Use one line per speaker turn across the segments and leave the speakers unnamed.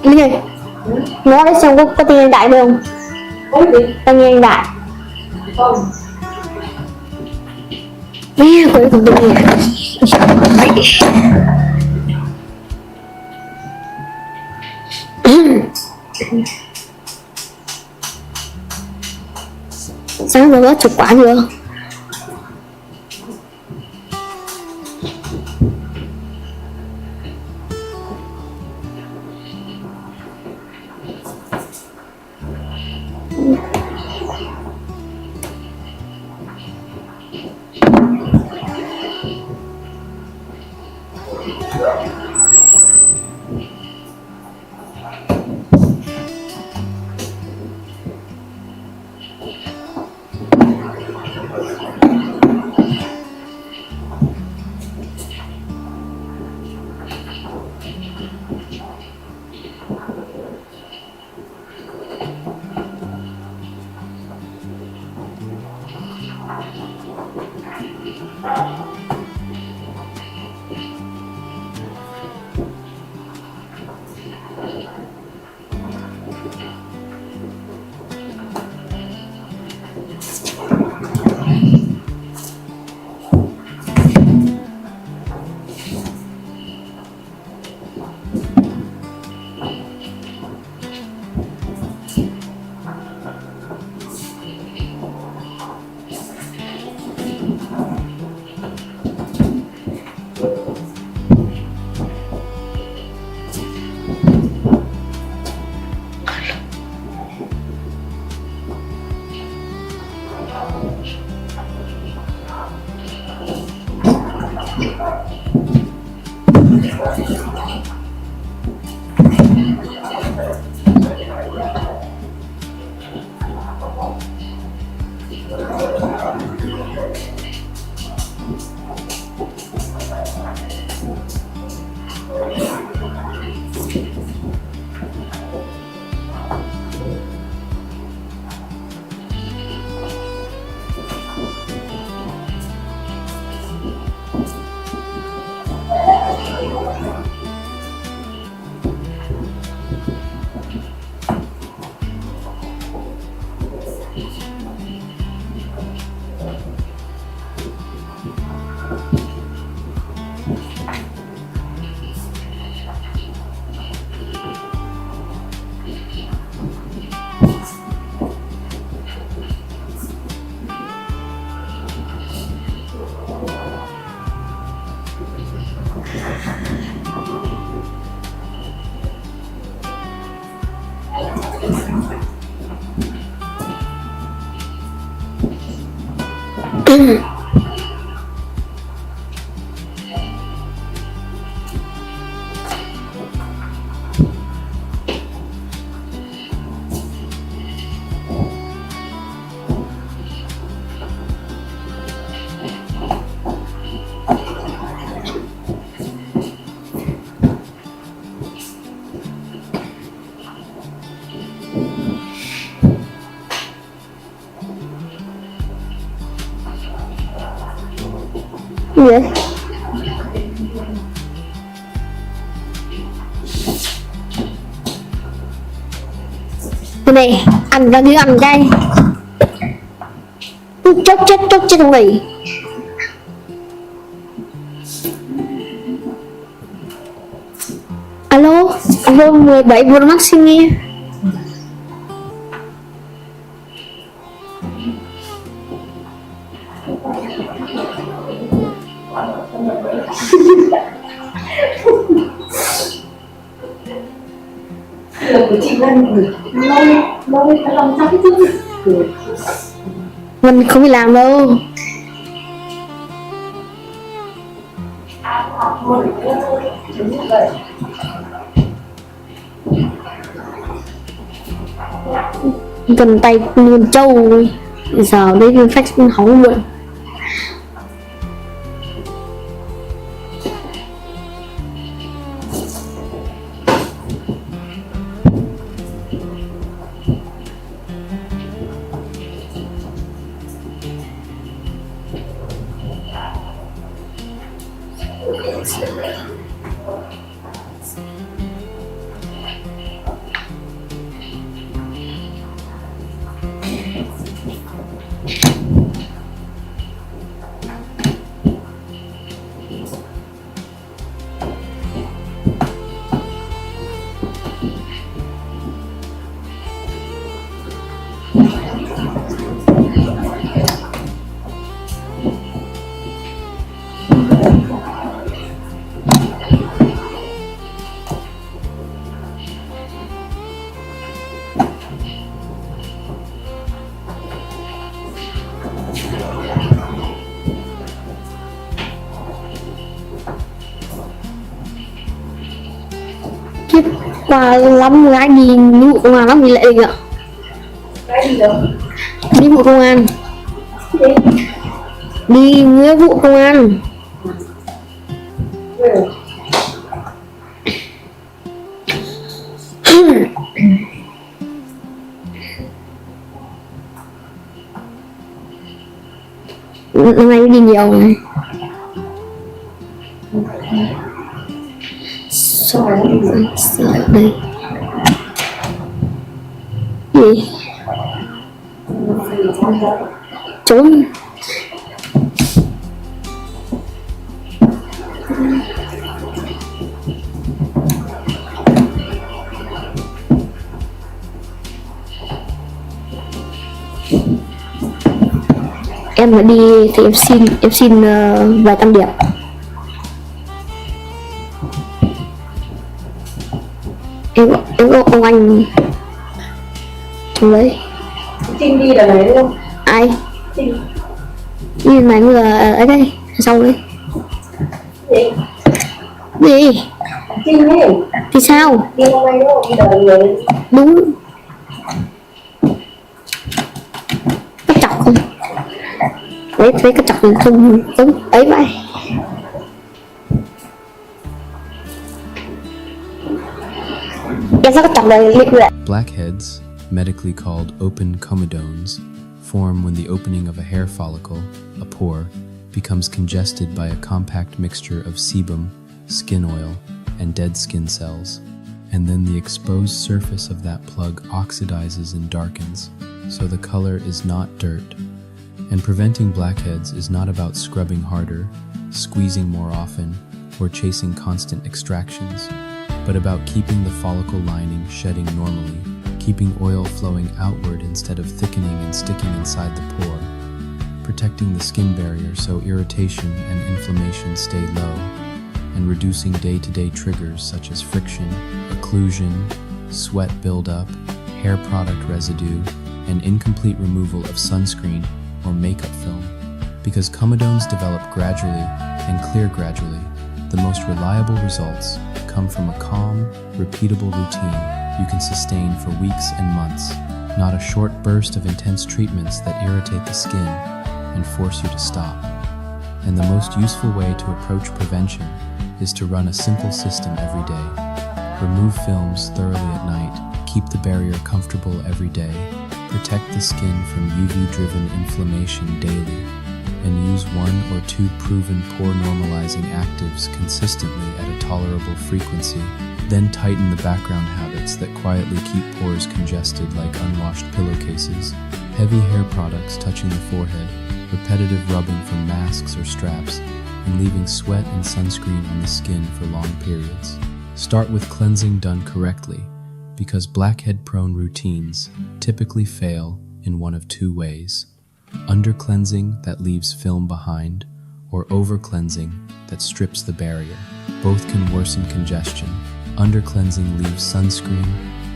Minh ơi, ngó đấy xem có tin anh Đại không?
Có gì?
Tao nghe anh Đại.
Không.
Mẹ có cái gì? Sáng giờ có chụp quả chưa? Gì vậy? Cái này ăn ra thứ ăn đây. Chốc chết không nghỉ. Alo, vô 17 Pro Max xin nghe.
Của chị Vân lôi cái lòng trong chứ.
Mình không đi làm đâu. Cầm tay nguyên trâu giờ đấy phách hóng vậy. Qua lắm gái đi nghĩa vụ công an lắm, bị lệ gì ạ?
Cái gì đâu?
Nghĩa vụ công an. Đi nghĩa vụ công an. Hôm nay đi nhiều này. Sợ đây. Gì? Trốn. Em phải đi thì em xin vài trăm điểm. Em có ông anh trong đấy.
Trinh đi là lấy đúng không?
Ai?
Trinh.
Đi này người ở đây, sau đấy.
Gì?
Gì?
Trinh ấy.
Thì sao?
Đi hôm nay đúng không? Đi đợi người.
Đúng. Có chọc không? Đấy, thấy có chọc không? Đúng, ấy vậy. Em sẽ có chọc này liệt vậy.
Blackheads, medically called open comedones, form when the opening of a hair follicle, a pore, becomes congested by a compact mixture of sebum, skin oil, and dead skin cells, and then the exposed surface of that plug oxidizes and darkens, so the color is not dirt. And preventing blackheads is not about scrubbing harder, squeezing more often, or chasing constant extractions, but about keeping the follicle lining shedding normally, keeping oil flowing outward instead of thickening and sticking inside the pore, protecting the skin barrier so irritation and inflammation stay low, and reducing day-to-day triggers such as friction, occlusion, sweat buildup, hair product residue, and incomplete removal of sunscreen or makeup film. Because comedones develop gradually and clear gradually, the most reliable results come from a calm, repeatable routine you can sustain for weeks and months, not a short burst of intense treatments that irritate the skin and force you to stop. And the most useful way to approach prevention is to run a simple system every day. Remove films thoroughly at night, keep the barrier comfortable every day, protect the skin from UV-driven inflammation daily, and use 1 or 2 proven pore normalizing actives consistently at a tolerable frequency. Then tighten the background habits that quietly keep pores congested like unwashed pillowcases, heavy hair products touching the forehead, repetitive rubbing from masks or straps, and leaving sweat and sunscreen on the skin for long periods. Start with cleansing done correctly, because blackhead-prone routines typically fail in one of 2 ways: under-cleansing that leaves film behind, or over-cleansing that strips the barrier. Both can worsen congestion. Under-cleansing leaves sunscreen,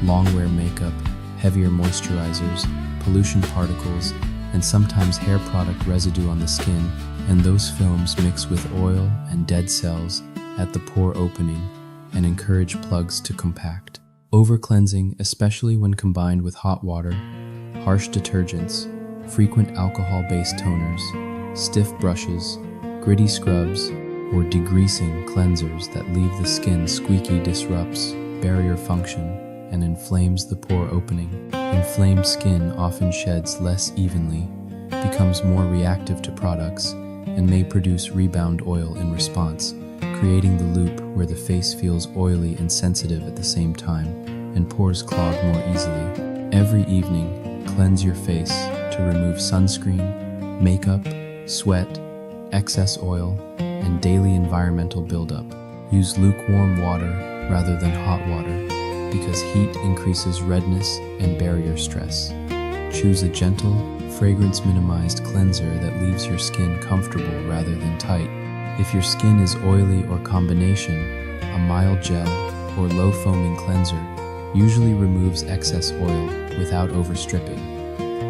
long-wear makeup, heavier moisturizers, pollution particles, and sometimes hair product residue on the skin, and those films mix with oil and dead cells at the pore opening and encourage plugs to compact. Over-cleansing, especially when combined with hot water, harsh detergents, frequent alcohol-based toners, stiff brushes, gritty scrubs, or degreasing cleansers that leave the skin squeaky, disrupts barrier function and inflames the pore opening. Inflamed skin often sheds less evenly, becomes more reactive to products, and may produce rebound oil in response, creating the loop where the face feels oily and sensitive at the same time, and pores clog more easily. Every evening, cleanse your face to remove sunscreen, makeup, sweat, excess oil, and daily environmental buildup. Use lukewarm water rather than hot water because heat increases redness and barrier stress. Choose a gentle, fragrance-minimized cleanser that leaves your skin comfortable rather than tight. If your skin is oily or combination, a mild gel or low-foaming cleanser usually removes excess oil without overstripping.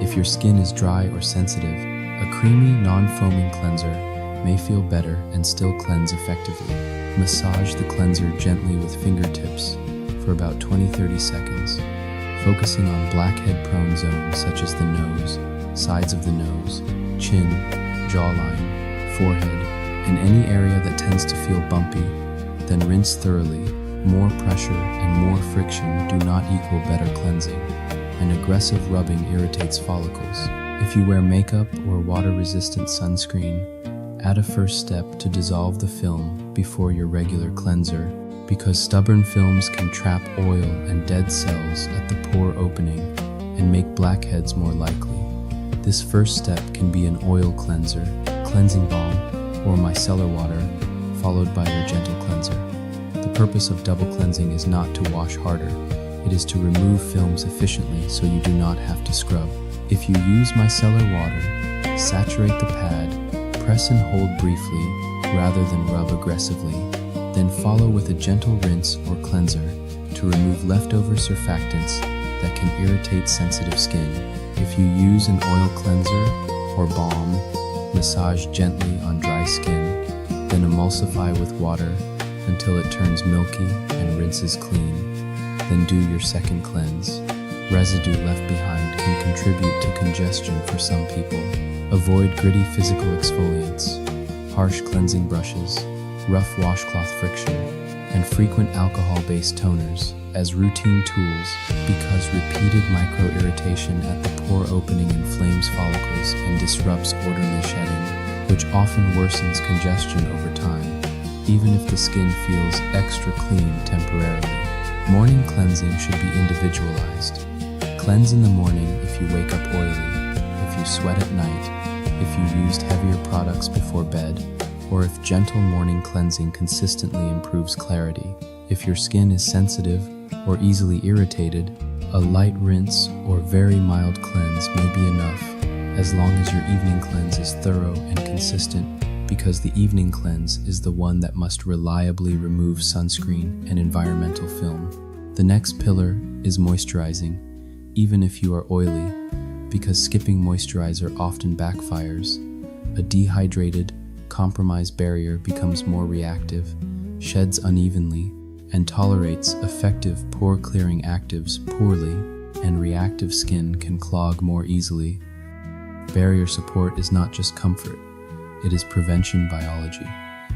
If your skin is dry or sensitive, a creamy, non-foaming cleanser may feel better and still cleanse effectively. Massage the cleanser gently with fingertips for about 20-30 seconds, focusing on blackhead-prone zones such as the nose, sides of the nose, chin, jawline, forehead, and any area that tends to feel bumpy. Then rinse thoroughly. More pressure and more friction do not equal better cleansing, and aggressive rubbing irritates follicles. If you wear makeup or water-resistant sunscreen, add a first step to dissolve the film before your regular cleanser, because stubborn films can trap oil and dead cells at the pore opening and make blackheads more likely. This first step can be an oil cleanser, cleansing balm, or micellar water, followed by your gentle cleanser. The purpose of double cleansing is not to wash harder. It is to remove films efficiently so you do not have to scrub. If you use micellar water, saturate the pad, press and hold briefly rather than rub aggressively. Then follow with a gentle rinse or cleanser to remove leftover surfactants that can irritate sensitive skin. If you use an oil cleanser or balm, massage gently on dry skin, then emulsify with water until it turns milky and rinses clean. Then do your second cleanse. Residue left behind can contribute to congestion for some people. Avoid gritty physical exfoliants, harsh cleansing brushes, rough washcloth friction, and frequent alcohol-based toners as routine tools because repeated micro-irritation at the pore opening inflames follicles and disrupts orderly shedding, which often worsens congestion over time, even if the skin feels extra clean temporarily. Morning cleansing should be individualized. Cleanse in the morning if you wake up oily, if you sweat at night, if you used heavier products before bed, or if gentle morning cleansing consistently improves clarity. If your skin is sensitive or easily irritated, a light rinse or very mild cleanse may be enough, as long as your evening cleanse is thorough and consistent, because the evening cleanse is the one that must reliably remove sunscreen and environmental film. The next pillar is moisturizing, even if you are oily, because skipping moisturizer often backfires. A dehydrated, compromised barrier becomes more reactive, sheds unevenly, and tolerates effective pore-clearing actives poorly, and reactive skin can clog more easily. Barrier support is not just comfort, it is prevention biology,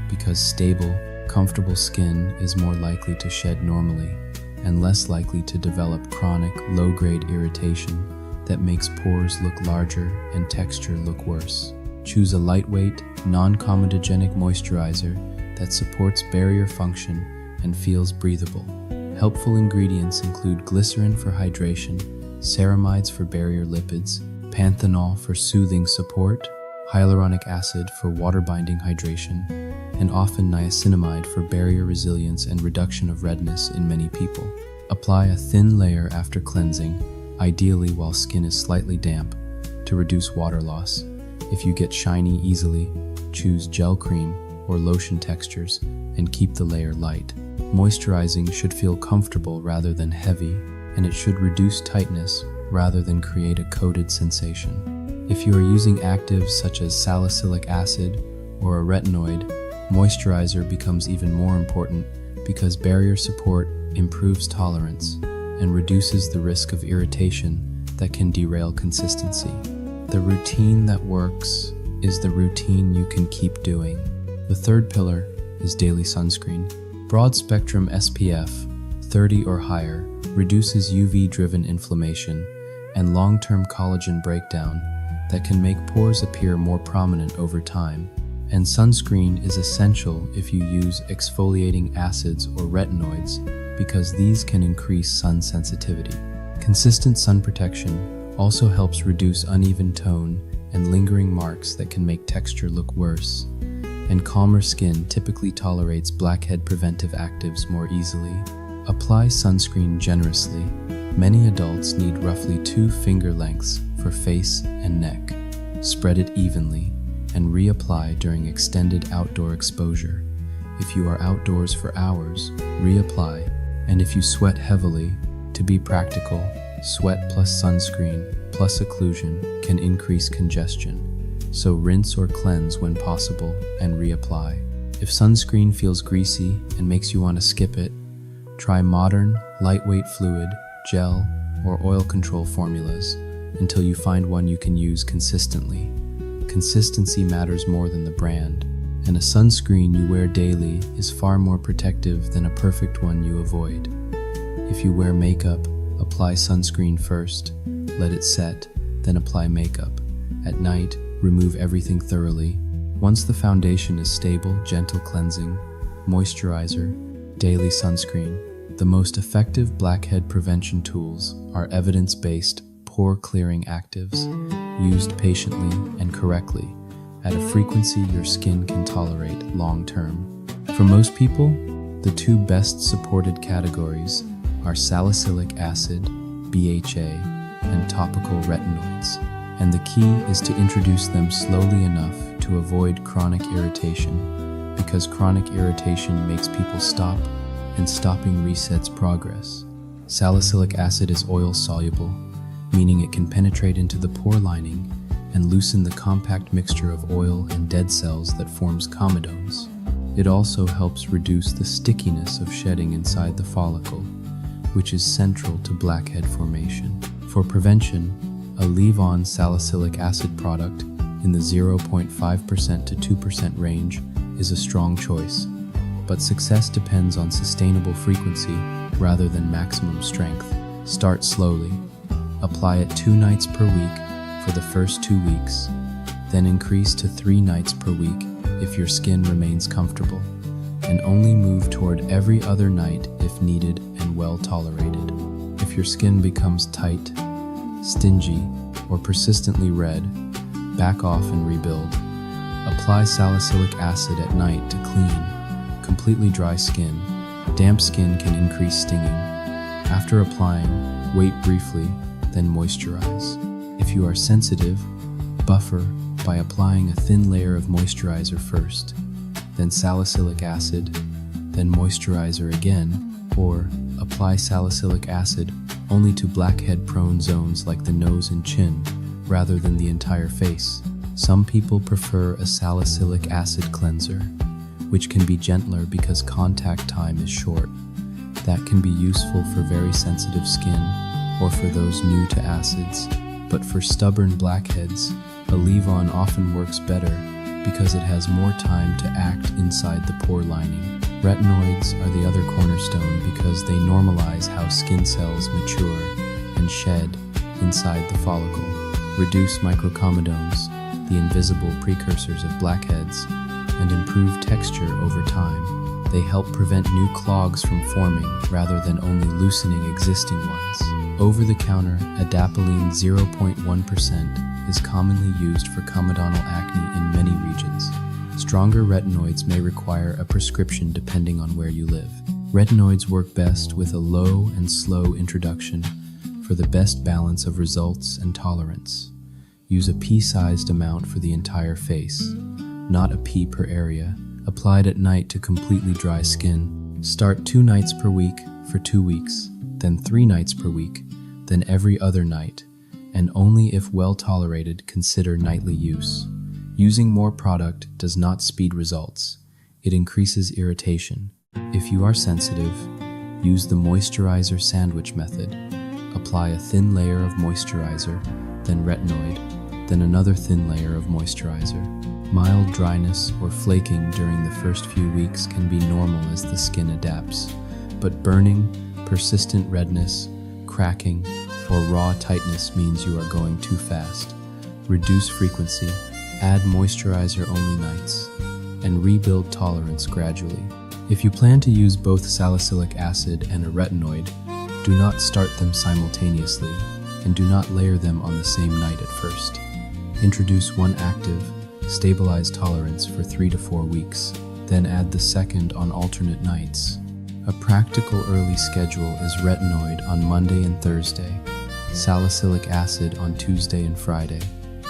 because stable, comfortable skin is more likely to shed normally and less likely to develop chronic, low-grade irritation that makes pores look larger and texture look worse. Choose a lightweight, non-comedogenic moisturizer that supports barrier function and feels breathable. Helpful ingredients include glycerin for hydration, ceramides for barrier lipids, panthenol for soothing support, hyaluronic acid for water-binding hydration, and often niacinamide for barrier resilience and reduction of redness in many people. Apply a thin layer after cleansing, ideally while skin is slightly damp, to reduce water loss. If you get shiny easily, choose gel cream or lotion textures and keep the layer light. Moisturizing should feel comfortable rather than heavy, and it should reduce tightness rather than create a coated sensation. If you are using actives such as salicylic acid or a retinoid, moisturizer becomes even more important because barrier support improves tolerance and reduces the risk of irritation that can derail consistency. The routine that works is the routine you can keep doing. The third pillar is daily sunscreen. Broad spectrum SPF 30 or higher reduces UV-driven inflammation and long-term collagen breakdown that can make pores appear more prominent over time. And sunscreen is essential if you use exfoliating acids or retinoids because these can increase sun sensitivity. Consistent sun protection also helps reduce uneven tone and lingering marks that can make texture look worse. And calmer skin typically tolerates blackhead preventive actives more easily. Apply sunscreen generously. Many adults need roughly 2 finger lengths for face and neck. Spread it evenly and reapply during extended outdoor exposure. If you are outdoors for hours, reapply. And if you sweat heavily, to be practical, sweat plus sunscreen plus occlusion can increase congestion. So rinse or cleanse when possible and reapply. If sunscreen feels greasy and makes you want to skip it, try modern, lightweight fluid, gel, or oil control formulas until you find one you can use consistently. Consistency matters more than the brand, and a sunscreen you wear daily is far more protective than a perfect one you avoid. If you wear makeup, apply sunscreen first, let it set, then apply makeup. At night, remove everything thoroughly. Once the foundation is stable, gentle cleansing, moisturizer, daily sunscreen. The most effective blackhead prevention tools are evidence-based, pore-clearing actives, used patiently and correctly, at a frequency your skin can tolerate long-term. For most people, the 2 best supported categories are salicylic acid, BHA, and topical retinoids. And the key is to introduce them slowly enough to avoid chronic irritation, because chronic irritation makes people stop, and stopping resets progress. Salicylic acid is oil-soluble, meaning it can penetrate into the pore lining and loosen the compact mixture of oil and dead cells that forms comedones. It also helps reduce the stickiness of shedding inside the follicle, which is central to blackhead formation. For prevention, a leave-on salicylic acid product in the 0.5% to 2% range is a strong choice, but success depends on sustainable frequency rather than maximum strength. Start slowly. Apply it 2 nights per week for the first 2 weeks, then increase to 3 nights per week if your skin remains comfortable, and only move toward every other night if needed and well tolerated. If your skin becomes tight, stingy, or persistently red, back off and rebuild. Apply salicylic acid at night to clean, completely dry skin. Damp skin can increase stinging. After applying, wait briefly, then moisturize. If you are sensitive, buffer by applying a thin layer of moisturizer first, then salicylic acid, then moisturizer again, or apply salicylic acid only to blackhead-prone zones like the nose and chin, rather than the entire face. Some people prefer a salicylic acid cleanser, which can be gentler because contact time is short. That can be useful for very sensitive skin or for those new to acids, but for stubborn blackheads, a leave-on often works better because it has more time to act inside the pore lining. Retinoids are the other cornerstone because they normalize how skin cells mature and shed inside the follicle, reduce microcomedones, the invisible precursors of blackheads, and improve texture over time. They help prevent new clogs from forming rather than only loosening existing ones. Over-the-counter adapalene 0.1% is commonly used for comedonal acne in many regions. Stronger retinoids may require a prescription depending on where you live. Retinoids work best with a low and slow introduction for the best balance of results and tolerance. Use a pea-sized amount for the entire face, not a pea per area, applied at night to completely dry skin. Start 2 nights per week for 2 weeks, then 3 nights per week, then every other night, and only if well tolerated consider nightly use. Using more product does not speed results. It increases irritation. If you are sensitive, use the moisturizer sandwich method. Apply a thin layer of moisturizer, then retinoid, then another thin layer of moisturizer. Mild dryness or flaking during the first few weeks can be normal as the skin adapts, but burning, persistent redness, cracking, or raw tightness means you are going too fast. Reduce frequency, Add moisturizer only nights, and rebuild tolerance gradually. If you plan to use both salicylic acid and a retinoid, do not start them simultaneously, and do not layer them on the same night at first. Introduce one active, stabilize tolerance for 3 to 4 weeks, then add the second on alternate nights. A practical early schedule is retinoid on Monday and Thursday, salicylic acid on Tuesday and Friday,